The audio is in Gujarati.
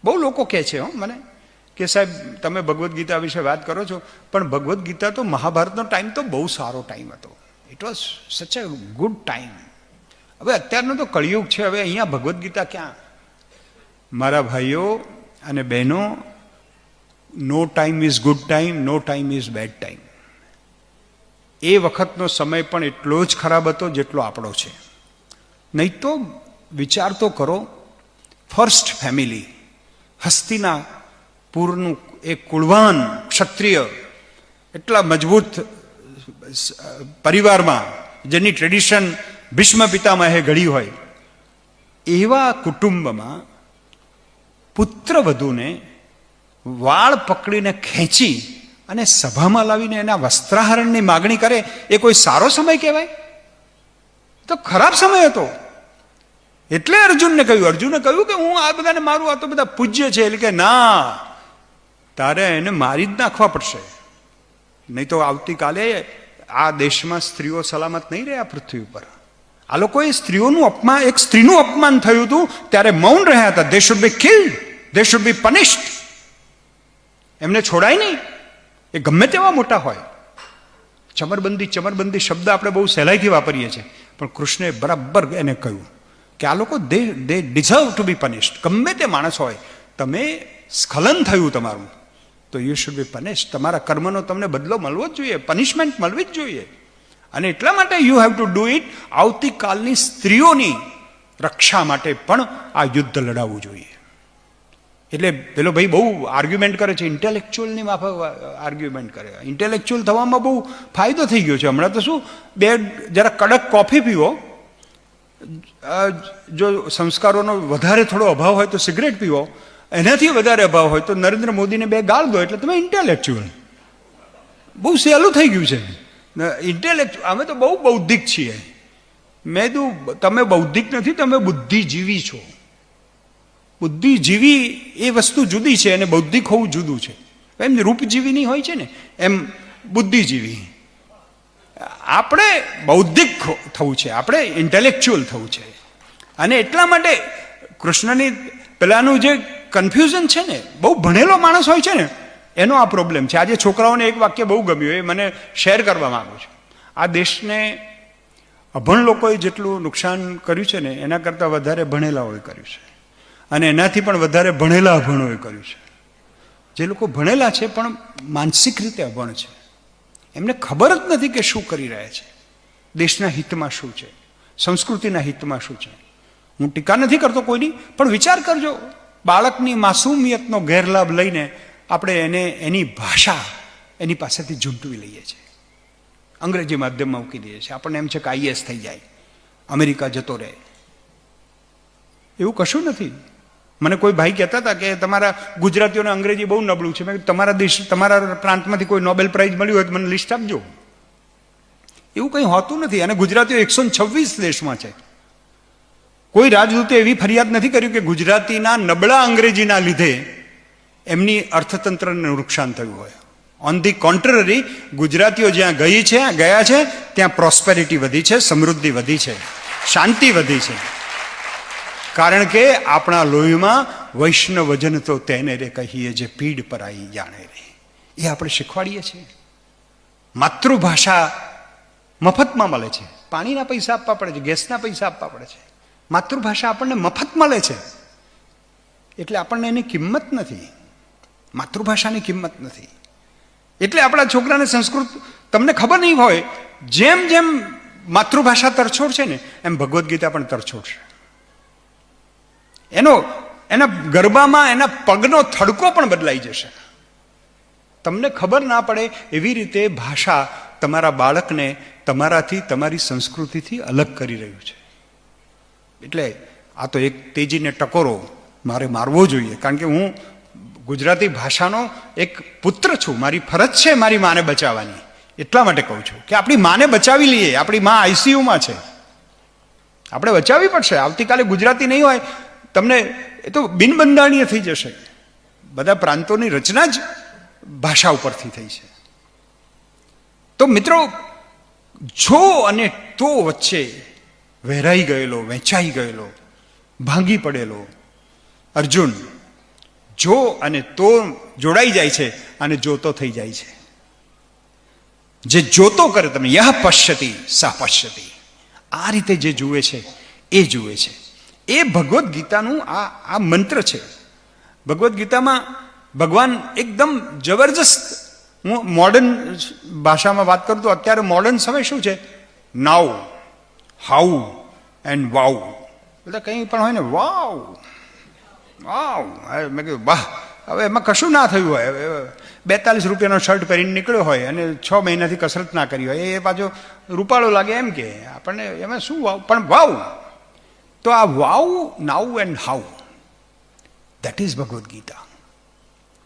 બહુ લોકો કહે છે મને કે સાહેબ તમે ભગવદ્ ગીતા વિશે વાત કરો છો, પણ ભગવદ્ ગીતા તો મહાભારતનો ટાઈમ તો બહુ સારો ટાઈમ હતો. ઇટ વોઝ સચ અ ગુડ ટાઈમ. હવે અત્યારનો તો કળિયુગ છે, હવે અહીંયા ભગવદ્ ગીતા ક્યાં? મારા ભાઈઓ અને બહેનો, no time is good time, no time is bad time. એ વખતનો સમય પણ એટલો જ ખરાબ હતો જેટલો આપણો છે. નહીં તો વિચાર તો કરો, ફર્સ્ટ ફેમિલી, હસ્તિનાપુરનું એક કુળવાન ક્ષત્રિય, એટલા મજબૂત પરિવારમાં જેની ટ્રેડિશન ભીષ્મ પિતામહે ઘડી હોય, એવા કુટુંબમાં પુત્રવધૂને વાળ પકડીને ખેંચી અને સભામાં લાવીને એના વસ્ત્રાહરણની માગણી કરે, એ કોઈ સારો સમય કહેવાય? તો ખરાબ સમય હતો. એટલે અર્જુને કહ્યું કે હું આ બધાને મારું, આ તો બધા પૂજ્ય છે. એટલે કે ના, તારે એને મારી જ નાખવા પડશે, નહીં તો આવતીકાલે આ દેશમાં સ્ત્રીઓ સલામત નહીં રહે આ પૃથ્વી ઉપર. આ લોકોએ સ્ત્રીઓનું અપમાન, એક સ્ત્રીનું અપમાન થયું હતું ત્યારે મૌન રહ્યા હતા. They should be killed, they should be punished. એમને છોડાય નહીં, એ ગમે તેવા મોટા હોય. ચમરબંધી શબ્દ આપણે બહુ સહેલાઈથી વાપરીએ છીએ, પણ કૃષ્ણે બરાબર એને કહ્યું કે આ લોકો દે ડિઝર્વ ટુ બી પનિશ્ડ. ગમે તે માણસ હોય, તમે સ્ખલન થયું તમારું, તો યુ શુડ બી પનિશ્ડ. તમારા કર્મનો તમને બદલો મળવો જ જોઈએ, પનિશમેન્ટ મળવી જ જોઈએ. અને એટલા માટે you have to do it. આવતીકાલની સ્ત્રીઓની રક્ષા માટે પણ આ યુદ્ધ લડાવવું જોઈએ. એટલે પેલો ભાઈ બહુ આર્ગ્યુમેન્ટ કરે છે, ઇન્ટેલેક્ચ્યુઅલની માફક આર્ગ્યુમેન્ટ કરે. ઇન્ટેલેક્ચ્યુઅલ થવામાં બહુ ફાયદો થઈ ગયો છે હમણાં. તો શું, જરા કડક કોફી પીવો, જો સંસ્કારોનો વધારે થોડો અભાવ હોય તો સિગરેટ પીવો, એનાથી વધારે અભાવ હોય તો નરેન્દ્ર મોદીને 2 ગાળ દો, એટલે તમે ઇન્ટેલેક્ચ્યુઅલ. બહુ સહેલું થઈ ગયું છે ઇન્ટેલેક્ચ્યુઅલ. અમે તો બહુ બૌદ્ધિક છીએ. મેં કીધું તમે બૌદ્ધિક નથી, તમે બુદ્ધિજીવી છો. બુદ્ધિજીવી એ વસ્તુ જુદી છે અને બૌદ્ધિક હોવું જુદું છે. એમ રૂપજીવી નહીં હોય છે ને, એમ બુદ્ધિજીવી. આપણે બૌદ્ધિક થવું છે, આપણે ઇન્ટેલેક્ચ્યુઅલ થવું છે. અને એટલા માટે કૃષ્ણની પેલાનું જે કન્ફ્યુઝન છે ને, બહુ ભણેલો માણસ હોય છે ને, એનો આ પ્રોબ્લેમ છે. આજે છોકરાઓને એક વાક્ય બહુ ગમ્યું, એ મને શેર કરવા માંગુ છું. આ દેશને અભણ લોકોએ જેટલું નુકસાન કર્યું છે ને, એના કરતાં વધારે ભણેલાઓએ કર્યું છે. અને એનાથી પણ વધારે ભણેલા અભણોએ કર્યું છે. જે લોકો ભણેલા છે પણ માનસિક રીતે અભણ છે, એમને ખબર જ નથી કે શું કરી રહ્યા છે, દેશના હિતમાં શું છે, સંસ્કૃતિના હિતમાં શું છે. હું ટીકા નથી કરતો કોઈની, પણ વિચાર કરજો, બાળકની માસૂમિયતનો ગેરલાભ લઈને આપણે એની ભાષા એની પાસેથી ઝૂંટવી લઈએ છીએ, અંગ્રેજી માધ્યમમાં મૂકી દઈએ છીએ. આપણને એમ છે કે IAS થઈ જાય, અમેરિકા જતો રહે. એવું કશું નથી. મને કોઈ ભાઈ કહેતા હતા કે તમારા ગુજરાતીઓને અંગ્રેજી બહુ નબળું છે. મેં તમારા દેશ, તમારા પ્રાંતમાંથી કોઈ નોબેલ પ્રાઇઝ મળ્યું હોય તો મને લિસ્ટ આપજો. એવું કંઈ હોતું નથી. અને ગુજરાતીઓ 126 દેશમાં છે. કોઈ રાજદૂતે એવી ફરિયાદ નથી કર્યું કે ગુજરાતીના નબળા અંગ્રેજીના લીધે એમની અર્થતંત્રને નુકસાન થયું હોય. ઓન ધી કોન્ટ્રરી, ગુજરાતીઓ જ્યાં ગયા છે ત્યાં પ્રોસ્પેરિટી વધી છે, સમૃદ્ધિ વધી છે, શાંતિ વધી છે. કારણ કે આપણા લોહીમાં વૈષ્ણવજન તો તેને રે કહીએ જે પીડ પર આવી જાણે રે, એ આપણે શીખવાડીએ છીએ. માતૃભાષા મફતમાં મળે છે, પાણીના પૈસા આપવા પડે છે, ગેસના પૈસા આપવા પડે છે. માતૃભાષા આપણને મફત મળે છે, એટલે આપણને એની કિંમત નથી, માતૃભાષાની કિંમત નથી. એટલે આપણા છોકરાને સંસ્કૃત, તમને ખબર નહીં હોય, જેમ જેમ માતૃભાષા તરછોડ છે ને, એમ ભગવદ્ ગીતા પણ તરછોડ છે. એના ગરબામાં એના પગનો થડકો પણ બદલાઈ જશે. તમને ખબર ના પડે એવી રીતે ભાષા તમારા બાળકને તમારાથી, તમારી સંસ્કૃતિથી અલગ કરી રહ્યું છે. એટલે આ તો એક તેજીને ટકોરો મારે મારવો જોઈએ. કારણ કે હું ગુજરાતી ભાષાનો એક પુત્ર છું, મારી ફરજ છે મારી માને બચાવવાની. એટલા માટે કહું છું કે આપણી માને બચાવી લઈએ. આપણી મા ICUમાં છે, આપણે બચાવવી પડશે. આવતીકાલે ગુજરાતી નહીં હોય, તમને એ તો બિનબંધારણીય થઈ જશે. બધા પ્રાંતોની રચના જ ભાષા ઉપરથી થઈ છે. તો મિત્રો, જો અને તો વચ્ચે વહેરાઈ ગયેલો, વહેંચાઈ ગયેલો, ભાંગી પડેલો અર્જુન જો અને તો જોડાઈ જાય છે અને જોતો થઈ જાય છે. જે જોતો કરે તમે યહ પશ્યતિ સહ પશ્યતિ, આ રીતે જે જુએ છે એ જુએ છે. એ ભગવદ્ ગીતાનું આ મંત્ર છે. ભગવદ્ ગીતામાં ભગવાન એકદમ જબરજસ્ત, હું મોડર્ન ભાષામાં વાત કરું તો અત્યારે મોડર્ન સમય શું છે, નાવ, હાઉ એન્ડ વાવ, બધા કંઈ પણ હોય ને વાવ વાવ, મેં કીધું વાહ, હવે એમાં કશું ના થયું હોય, 42 રૂપિયાનો શર્ટ પહેરીને નીકળ્યો હોય અને 6 મહિનાથી કસરત ના કરી હોય, એ પાછો રૂપાળો લાગે એમ કે આપણને એમાં શું વાવ, પણ વાવ. તો આ વાવ, now and how, that is Bhagavad Gita.